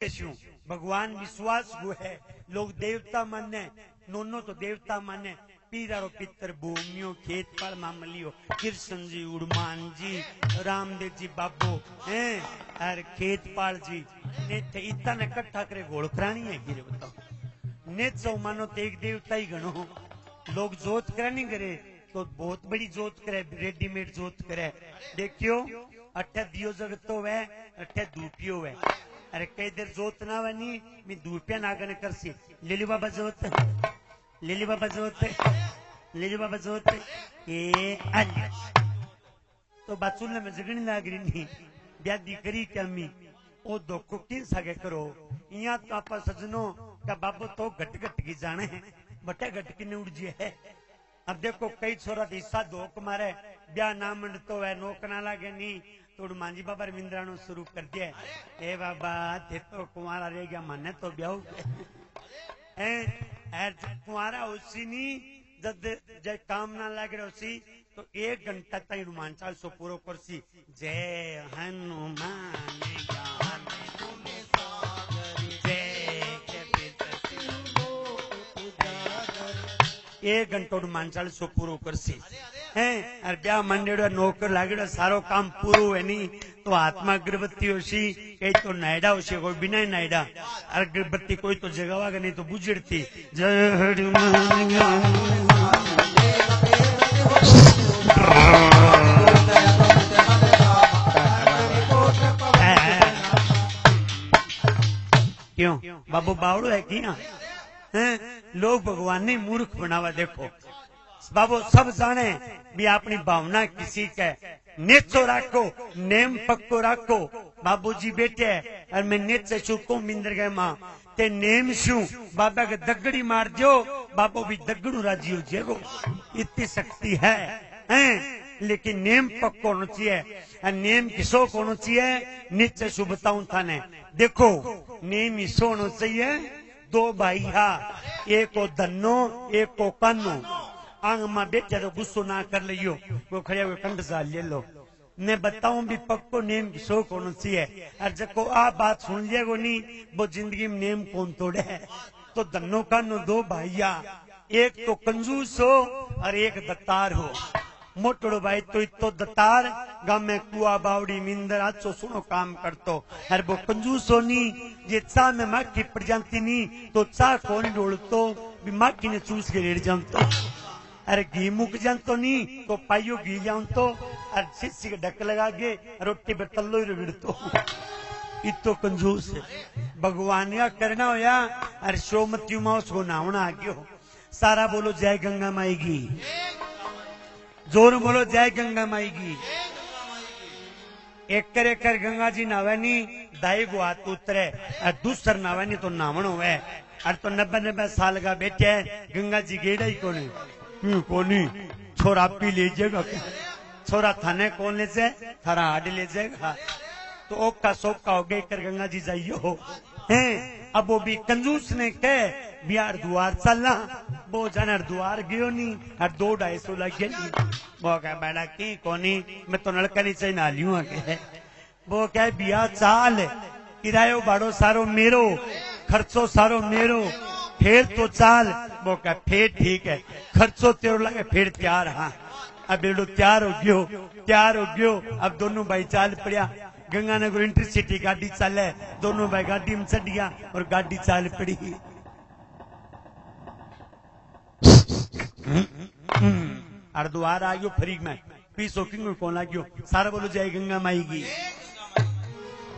भगवान विश्वास गो है लोग देवता माने नोनो तो देवता माने पीरारो पितर भूमियो खेत पाल मामलियो कृष्ण जी उड़मान जी रामदेव जी बाबो हैं और खेत पाल जी ने थे इतना ने इकट्ठा करे घोड़ करानी है गिरे बताओ ने सौ मानो तो एक देवता ही गणो लोग जोत करानी करे तो बहुत बड़ी जोत करे रेडीमेड जोत करे देखियो अठे दियो जगतो वे अठे धूपियो वे अरे कई देर जोत ना बनी मैं धूपिया नागन कर सी लिली बाबा जोत लिली बाबा जोत लिली बाबा जोत ए तो बाचुल में जगनी नागरी नहीं ब्यादी करी क्या मी ओ दोखो किन सगे करो यहाँ तो आप सजनो का बाबू तो घट घट की जाने हैं बटे घट की उड़ जी है अब देखो कई छोरा हिस्सा धोक मारे ब्याह ना मंड तो है नोक ना लागे नहीं तो मांझी बाबा रविंद्राणु शुरू कर दिया ए बाबा थे तो कुंवारा रह गया माने तो ब्याह कुंवारा उसी नी जब काम ना लग रहा उसी तो 1 घंटा तक हनुमान चालीसा पूरा करसी जय हनुमान ज्ञान जय 1 घंटो हनुमान चालीसा पूरा करसी हैं और ब्याह मंडेड़ो नौकर लागेड़ो सारो काम पूरो है नहीं तो आत्मा अगरबत्ती होशी कई तो नायडा होशी कोई बिना नायडा और अगरबत्ती कोई तो जगावागा नहीं तो बुझड़ती जय हनुमान क्यों बाबू बावड़ो है क्या लोग भगवान ने मूर्ख बनावा देखो बाबू सब जाने भी अपनी भावना किसी के नेचो राखो नेम पक्को राखो बाबूजी बेटे और मैं नेच चुको मिंदर गए माँ ते नेम शू बाबा के दगड़ी मार दियो बाबू भी दगड़ू राजी हो जेगो इतनी शक्ति है लेकिन नेम पक्को होना चाहिए नेम किसो होना चाहिए नीचे शु बताऊं थाने देखो नेम इसो होना चाहिए 2 भाईया एक को धनो एक को कन्नो आंग मां बेटे तो गुस्सो ना कर लियो वो खड़े हुए कंठ सा ले लो ने बताऊं भी पक्को नेम की शो कौन सी है और जब आ बात सुन लिया को नहीं वो जिंदगी में नेम कौन तोड़े है तो धनो का नो 2 भाईया एक तो कंजूस हो और एक दत्तार हो मोटड़ो भाई तो इतो दत्तार गांव में कुआ बावड़ी मिंदर आचो सुनो काम करतो और वो कंजूस हो नी ये चा में माखी पड़ जाती नी तो चा कौन डोलतो भी माखी ने चूस के रेड़ जानतो अरे घी मुक जान तो नहीं तो पाइयो घी जाऊं तो और शिष्य के ढक लगा के रोटी पे तल्लो ही बिड़तो इतो कंजूस भगवान का करना होया और शोमती माँ उसको नावना आ गयो सारा बोलो जय गंगा माई की जोर बोलो जय गंगा माई की एक कर गंगा जी नावनी दाई को हाथ उतरे और दूसर नावनी तो नावण हुए और तो 90 साल का बेटे गंगा जी गेड़ा ही कोने कोनी छोरा पी ले जाएगा छोरा थाने कौन ले जाए थारा हाड ले जाएगा तो ओका सोका हो गई कर गंगा जी जाइयो हैं अब वो भी कंजूस ने कहे बिहार द्वार चलना वो जनर द्वार गयो नहीं और 200-250 लग गए वो कह बेटा की कोनी मैं तो नलका नहीं चाहिए नालियों आगे वो कह बिया चाल किरायो भाड़ो सारो मेरो खर्चो सारो मेरो फिर तो चाल वो कह फिर ठीक है खर्चो तेरो लगे फिर तैयार हाँ अब बेड़ो तैयार हो गयो अब दोनों भाई चाल पड़िया गंगानगर इंटरसिटी गाड़ी चाले दोनों भाई गाड़ी में चढ़ गया और गाड़ी चाल पड़ी अर्धवार आ गयो फ्री में पीसो किंग कौन आ गयो सारा बोलो जय गंगा माई की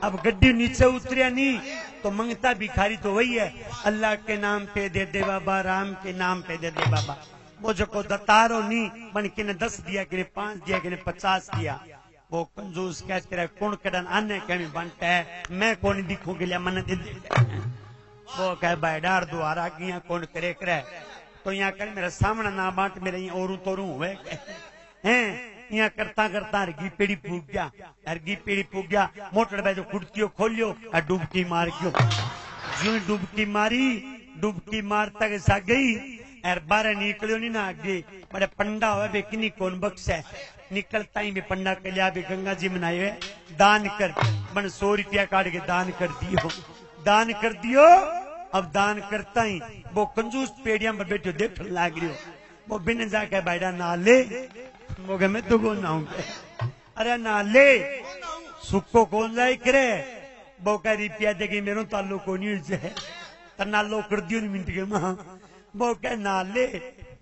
अब गड्डी नीचे उतरिया नहीं तो मंगता भिखारी तो वही है अल्लाह के नाम पे दे दे बाबा राम के नाम पे दे दे बाबा वो जो को दतारो नहीं बन के ने 10 दिया कि 5 दिया कि 50 दिया वो कंजूस कह कर कौन कड़न आने कहीं बनता है मैं कौन दिखूं के लिए मन दे वो कह बैडार द्वारा किया कौन करे करे तो यहाँ कर मेरा सामने ना बांट मेरे यहाँ औरू तोरू हुए हैं यहाँ करता करता अर्गी पेड़ी फूक गया मोटर भाई जो कुर्तियों खोलियो और डुबकी मार गयो जो डुबकी मारता के सा गई और बारह निकलियो नहीं ना आगे बड़े पंडा हुआ बेकिनी कौन बख्श है निकलता ही भी पंडा कलिया भी गंगा जी मनाए दान कर मन 100 रुपया काट के दान कर दियो दान कर दियो। अब दान करता ही वो कंजूस पेड़िया में बैठो देख लाग रही हो। वो बिन जाके बैठा नाले वो कहे मैं तो को नाऊंगे। अरे नाले सुको कौन जाए करे वो कह रुपया देगी मेरे तालो को नहीं है तो नालो कर दियो मिनट के मां वो कह नाले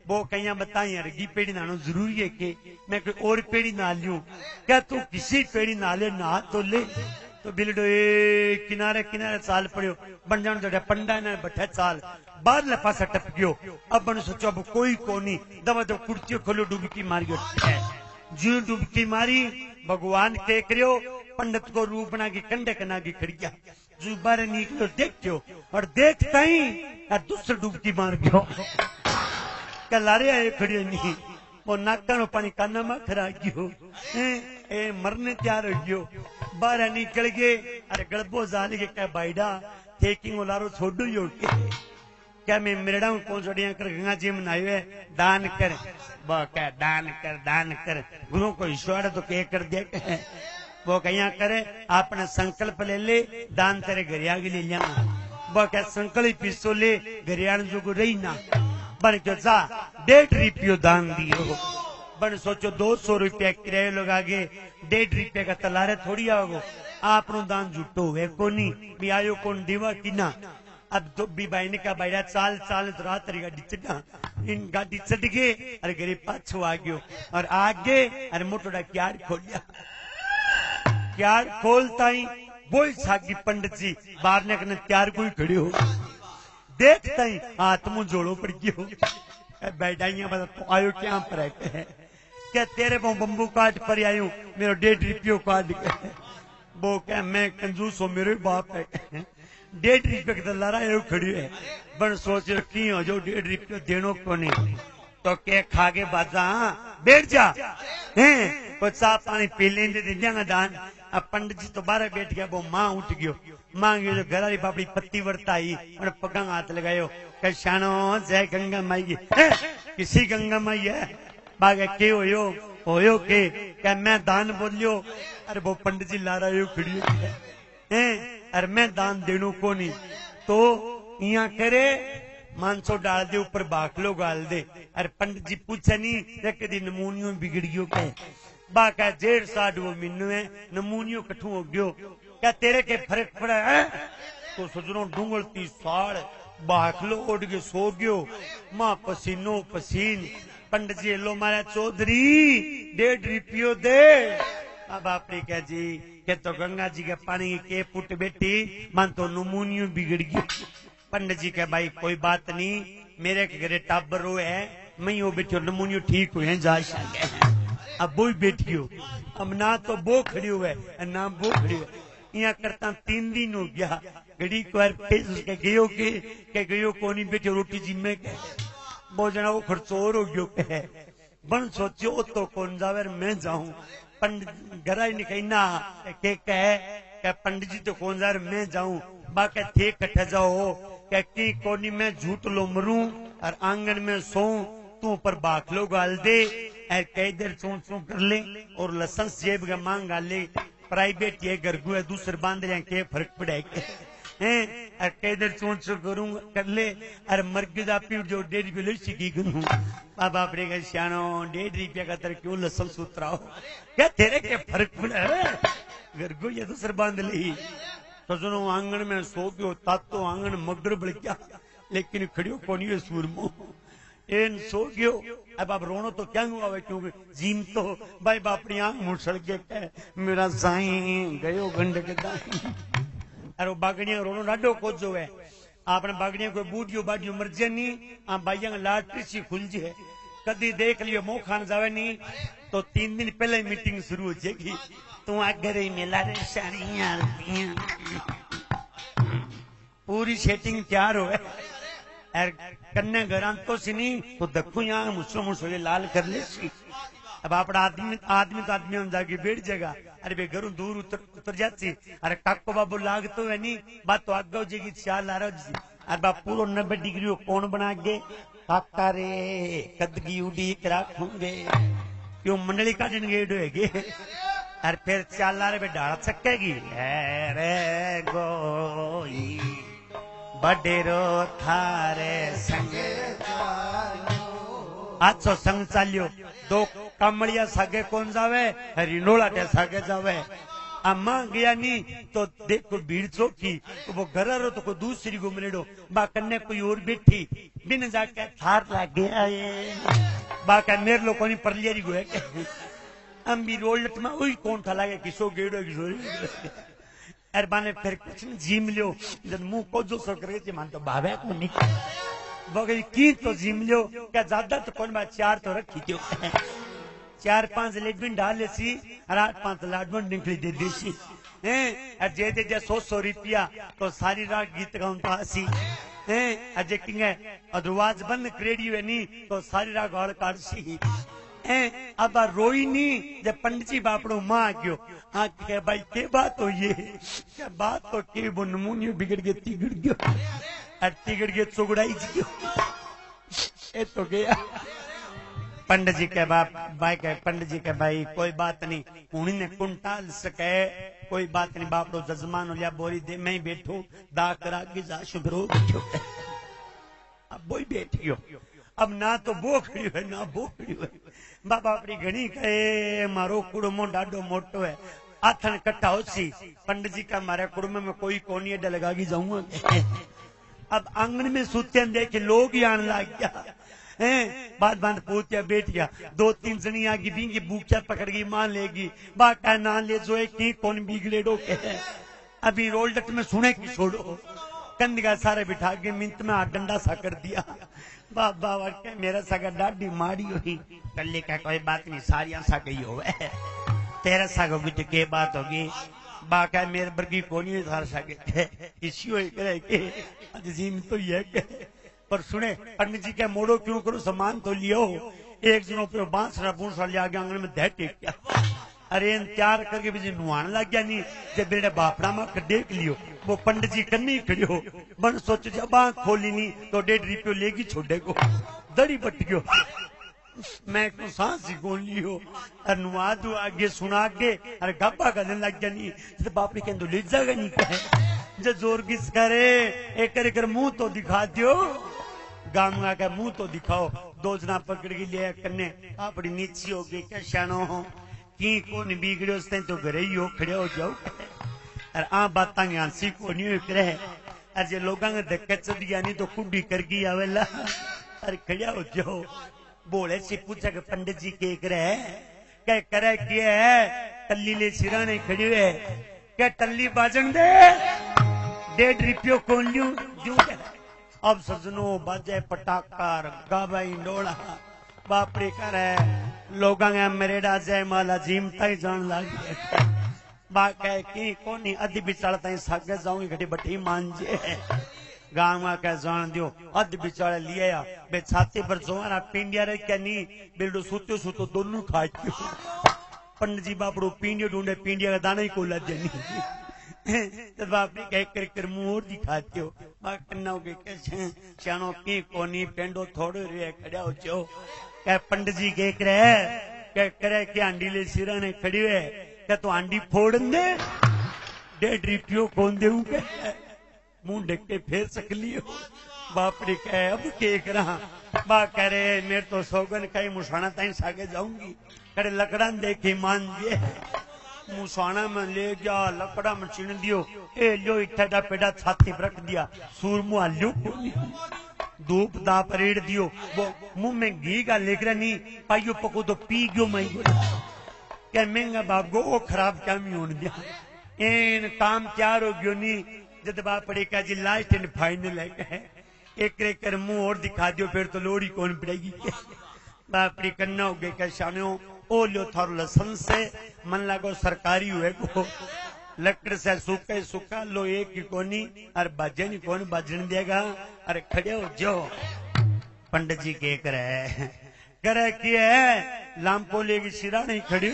वो कहीं बताई अरगी पेड़ी नानो जरूरी है कि मैं कोई और पेड़ी ना लूं क्या तू किसी पेड़ी नाले ना तो ले तो बिलडो किनारे किनारे चाल पड़ो बन जान जो पंडा ने बैठे चाल बाहर पासा टप गयो। अब बन सोचो अब कोई कोनी दवा तो कुर्सी खोलो डुबकी मार गयो। जो डुबकी मारी भगवान टेक रहो पंडित को रूप बना के कंडे कना की खड़िया जो बारे निकलो देखो और देखता ही दूसरा डुबकी मार गयो। लारे आए खड़ियो नहीं वो नाका पानी काना में खरा गयो ए मरने तैयार हो गयो। बाहर निकल गए अरे गड़बो जाल के क्या बाइडा थेकिंग लारो छोड़ो ही क्या मैं मेरा कौन सोड़िया कर गंगा जी में नायो है दान कर वो क्या दान कर गुरु को ईश्वर तो क्या कर दिया वो क्या करे आपने संकल्प ले ले दान तेरे घरिया के ले लिया वो क्या संकल्प पिसो ले घरियाण जो को रही ना बन क्यों जा 1.5 रुपये दान दियो। बन सोचो 200 रुपया किराए लोग आगे 1.5 रुपये का तलारे थोड़ी आओ आप दान जुटो है कोनी भी आयो कौन दीवा की ना। अब तो भी भाई ने कहा भाई चाल चाल तो रात गाड़ी चढ़ा इन गाड़ी चढ़ गए अरे गरीब पाछो आ गयो और आगे अरे मोटोड़ा क्यार खोलिया क्यार खोलता ही वो सागी पंडित जी बाहर ने कहने त्यार कोई खड़े हो देखता ही हाथ मुंह जोड़ो पड़ गयो। बैठाइया बता तो आयो क्या पर है क्या तेरे को बम्बू काट पर आयु मेरा 1.5 रुपये काट के वो क्या मैं कंजूस हो मेरे बाप है 1.5 रुपये का लारा खड़ी है बन सोच रखी हो जो 1.5 रुपये देनो को नहीं तो के खागे बाजा बैठ जा हैं चाह पानी पी लेंगे दे दिया दान। अब पंडित जी तो बाहर बैठ गया वो माँ उठ गयो माँ गयो जो घर वाली बापड़ी पत्ती वर्ता आई उन्हें पगा हाथ लगायो कह शानो जय गंगा माई किसी गंगा माई है बागे के होयो के क्या मैं दान बोलियो अरे वो पंडित जी लारा यो खड़ी है अरे मैं दान देनो को नहीं तो यहाँ करे मानसो डाल दे ऊपर बाखलो गाल दे। अरे पंडित जी पूछे नहीं कदी नमूनियो बिगड़ गयो कह बाका 1.5 साल वो मीनू है नमूनियो कठू हो गयो क्या तेरे के फर्क पड़ा है तो सजनों डूंगलती साड़ बाखलो उड़ के सो गयो मां पसीनो पसीन पंडित जी लो मारा चौधरी 1.5 रुपये दे। अब आपने क्या जी के तो गंगा जी के पानी के पुट बेटी मन तो नमूनियो बिगड़ गई। पंडित जी के भाई कोई बात नहीं मेरे के घरे टाबर रो है मैं वो बैठो नमूनियो ठीक हुए जा सके अब वो बैठियो अब ना तो वो खड़ी हुए ना वो खड़ी हुए यहाँ करता 3 दिन हो गया घड़ी को उसके गयो के गयो कोनी बैठे रोटी जिम्मे के वो जना वो खर्चोर हो गयो के बन सोचो तो कौन जावे मैं जाऊं पंडित घर ही नहीं ना के कह पंडित जी तो कौन जा मैं जाऊं बाकी थे कट्ठे जाओ क्या की कोनी में झूठ लो मरूं और आंगन में सोऊं तू पर बाखलो गाल दे कई देर चू चू कर ले और लसन जेब का मांग गाल ले प्राइवेट ये घरगु है दूसरे बांध रहे के फर्क पड़े कई देर चू चू करूं कर ले अरे मर्ग पी जो 1.5 रुपये सीखी करूं बाप आपने कहा सियानो 1.5 रुपये का तेरे क्यों लसन सूत्राओ क्या तेरे के फर्क पड़े घरगु ये दूसरे बांध ली तो सुनो आंगन में सो गयो तातो आंगन मगर बढ़ गया लेकिन खड़ियो कोनी सूरमो एन सो गयो। अब आप रोनो तो क्या हुआ क्योंकि जीम तो भाई बापड़ी आंख मुसड़ के मेरा साईं गयो गंड के दाई अरे बागड़िया रोनो डाडो खोजो है आपने बागड़िया कोई बूढ़ियो बाढ़ियो मर्जे नहीं आप भाइया लाटरी सी खुल जे कदी देख लियो मुंह खान जावे नहीं तो 3 दिन पहले मीटिंग शुरू हो जाएगी तू आगे मिला रे साड़ियां पूरी सेटिंग तैयार हो कन्ने घर तो सिनी तो दखू यहाँ मुसो मुसो लाल कर ले अब आप आदमी तो आदमी हम जाके बैठ जाएगा अरे बे घरों दूर उतर जाती अरे काको बाबू लाग तो है नहीं बात तो आगे जाएगी 4 ला रहा अरे बाप पूरा 90 डिग्री कौन बना के काका रे कदगी उड़ी राखोगे क्यों मंडली का दिन गेट होएगे और फिर चाला रे डाल सकेगी रे गोई बडेरो थारे संगे आजो संग चालियो दो कमड़िया सागे कौन जावे रिनोला के सागे जावे अम्मा गया नहीं तो देखो भीड़ चौकी तो वो घर रो तो को दूसरी घूमलेडो बा कन्ने कोई और बैठी बिन जाके थार लाग गया ये बा का मेरे लोगों ने परलियरी गए हम भी रोलट में वही कौन था लागे किसो गेड़ो किसो अरे बाने फिर कुछ जीम लियो जब मुंह को जो सो करे मान तो भावे को नहीं बगल की तो जीम लियो क्या ज्यादा तो कौन बात चार तो रखी थी 4-5 लेडबिन डाले सी और 8-5 लाडबन निकली दे देसी हैं जे दे 100 रुपया तो सारी रात गीत गाउंता सी हैं अजे किंगे अदरवाज बंद क्रेडियो है नी तो सारी रात गाल काट सी अब रोई नहीं जब पंडित जी बापड़ो मां गयो हाँ के भाई के बात हो ये क्या बात तो के वो नमूनियो बिगड़ गए तिगड़ गयो और तिगड़ गए चुगड़ाई गयो ए तो गया पंडित जी के बाप भाई के पंडित जी के भाई कोई बात नहीं उन्हीं ने कुंटाल सके कोई बात नहीं बापड़ो जजमान लिया बोरी दे मैं बैठो दा करा के जा शुभरो बैठो अब बोई बैठियो अब ना तो बो खड़ी है ना बो खड़ी है बाबा अपनी घणी कहे मारो कुड़मो डाडो मोटो है आथन कट्ठा होसी पंडित जी का मारे कुड़मे में कोई कोनी अड्डा लगा के जाऊंगा अब आंगन में सूते देखे लोग ही आने लग गया बात बात पूछया बैठिया 2-3 जनी आगी बींगी भूखिया पकड़ गई मान लेगी बाका ना ले जो एक कौन बिगड़े डोके अभी रोल डट में सुने की छोड़ो कंदिगा सारे बिठा के मिंत में डंडा सा कर दिया बाबा के मेरा सगा डाडी माड़ी हुई कल्ले का कोई बात नहीं सारिया सा गई हो तेरा साग होगी तो के बात होगी बाका मेरे बर्गी कोनी सार सके इसी हो के अजीम तो ये पर सुने पंडित जी के मोड़ो क्यों करो सामान तो लियो एक जनों पे बांसरा बूंसरा लिया गया आंगन में दह टेक गया अरे तैयार करके भी नुआन लग गया नहीं जब बेटे बापड़ा में देख लियो वो पंडित जी कन्नी खड़ी हो बन सोच जब आंख खोली नहीं तो 1.5 रुपये लेगी छोड़े को दड़ी बट गयो मैं को सांस ही गोल लियो और नुआ दू आगे सुना के अरे गप्पा करने लग गया नहीं जब बाप ने कहते ले जाएगा नहीं कहे जब जोर किस करे एक कर मुंह तो दिखा दियो गांगा का मुंह तो दिखाओ 2 जना पकड़ के लिया कन्ने अपनी नीची हो गई क्या शानो हो की कौन बिगड़ो उसने तो घरे ही हो खड़े हो जाओ और आ बात सी को नहीं करे और जे लोगों ने धक्के चदिया नहीं तो कुड्डी कर गई आवेला अरे खड़िया हो जाओ बोले से पूछा कि पंडित जी के करे क्या करे किए है टल्ली ले सिराने खड़ी है क्या टल्ली बाजन दे 1.5 रुपये कौन लियो जो अब सजनो बाजे पटाखा गाबाई डोला बापड़ी करे लोग मेरेडा जय माला जीम तई जान लगी बाके की कोनी अध बिचाड़ा सागे जाऊंगी घटी बटी मांजे गांव के जान दियो अध बिचाड़े लिया बे छाती पर जोरा पिंडिया रे क्या नहीं बिल्डो सुतो सुतो दोनों खा पंडित जी बापड़ो पिंडिया ढूंढे पिंडिया का दाना ही को लज नहीं बाप ने कह कर मुंह और दिखाते हो कन्ना के सियाणो की कोनी पेंडो थोड़ो रे खड़ा हो जो क्या पंडित जी के कह करे कि आंडी ले सिरा ने खड़ी है क्या तो आंडी फोड़ दे 1.5 रुपये कौन दे मुंह ढक के फेर सक लियो बाप ने कहे अब के करा बा कह रहे मेरे तो सौगन कहीं मुसाना ताई सागे जाऊंगी करे लकड़ा देखी मान दिए मुसाना में ले गया लकड़ा में चिन दियो ए लो इठा पेड़ा छाती पर रख दिया सूर मुआ लो धूप दा परेड़ दियो वो मुंह में घी का लेकर नहीं पाइयो पको तो पी गयो मैं क्या महंगा बाप गो खराब क्या मी होने दिया इन काम तैयार हो गयो नहीं जब बाप पड़े का जी लास्ट एंड फाइनल है एक कर मुंह और दिखा दियो फिर तो लोड़ी कौन पड़ेगी बापड़ी करना हो गए क्या शानो ओ लो थारो लसन से मन लगो सरकारी हुए को लकड़ से सूखे सूखा लो एक की कोनी और बाजन कौन बाजन देगा अरे खड़े हो जो पंडित जी के करे कि है लामपो लेगी सिरा नहीं खड़ी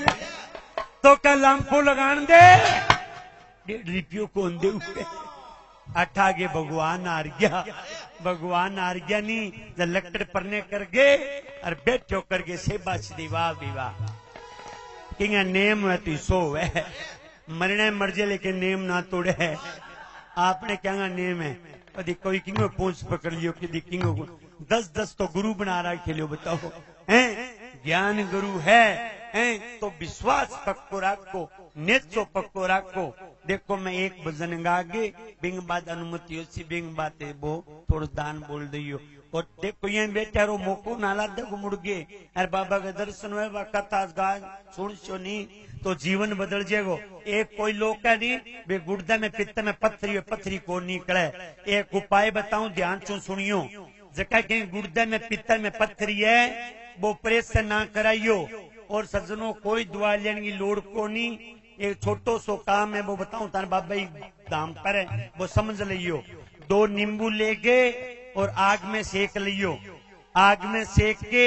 तो क्या लामपो लगान दे 1.5 रुपये कौन दे अठा के भगवान आ गया नहीं जब लकड़ परने कर गए और बैठो करके सेबा वाह विवाह किंगा नेम है तो सो है मरने मर्जे लेकिन नेम ना तोड़े है आपने क्या नेम है कभी कोई किंगो पूंछ पकड़ लियो कि किंगो 10-10 तो गुरु बना रखे लियो बताओ हैं ज्ञान गुरु है तो विश्वास पक्को रखो नेचो पक्को रखो देखो मैं एक भजन गागे बिंग बात अनुमति होसी बिंग बात वो थोड़ा दान बोल दियो और देखो ये बेटा रो मोको नाला देखो मुड़ गए अरे बाबा के दर्शन हुए कथा गाय सुन सो नहीं तो जीवन बदल जाएगो एक कोई लोग का नहीं वे गुर्दा में पित्त में पत्थरी को निकले एक उपाय बताऊं ध्यान चो सुनियो जका के गुर्दा में पित्त में पत्थरी है वो ऑपरेशन ना कराइयो और सज्जनों कोई दवा लेने की लोड़ को नहीं एक छोटो सो काम है वो बताऊं तार बाबा ही दाम पर है वो समझ लियो 2 नींबू लेके और आग में सेक लियो आग में सेक के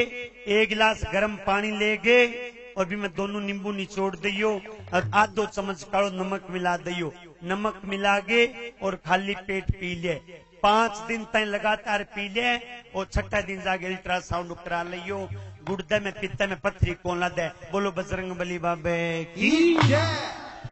1 गिलास गर्म पानी लेके और भी मैं दोनों नींबू निचोड़ दियो और आधो चम्मच कालो नमक मिला दियो नमक मिला के और खाली पेट पी ले 5 दिन तक लगातार पी ले और 6ठा दिन जाके अल्ट्रासाउंड करा लियो गुर्दे में पित्त में पत्थरी कौन ला दे बोलो बजरंग बली बाबे की जय।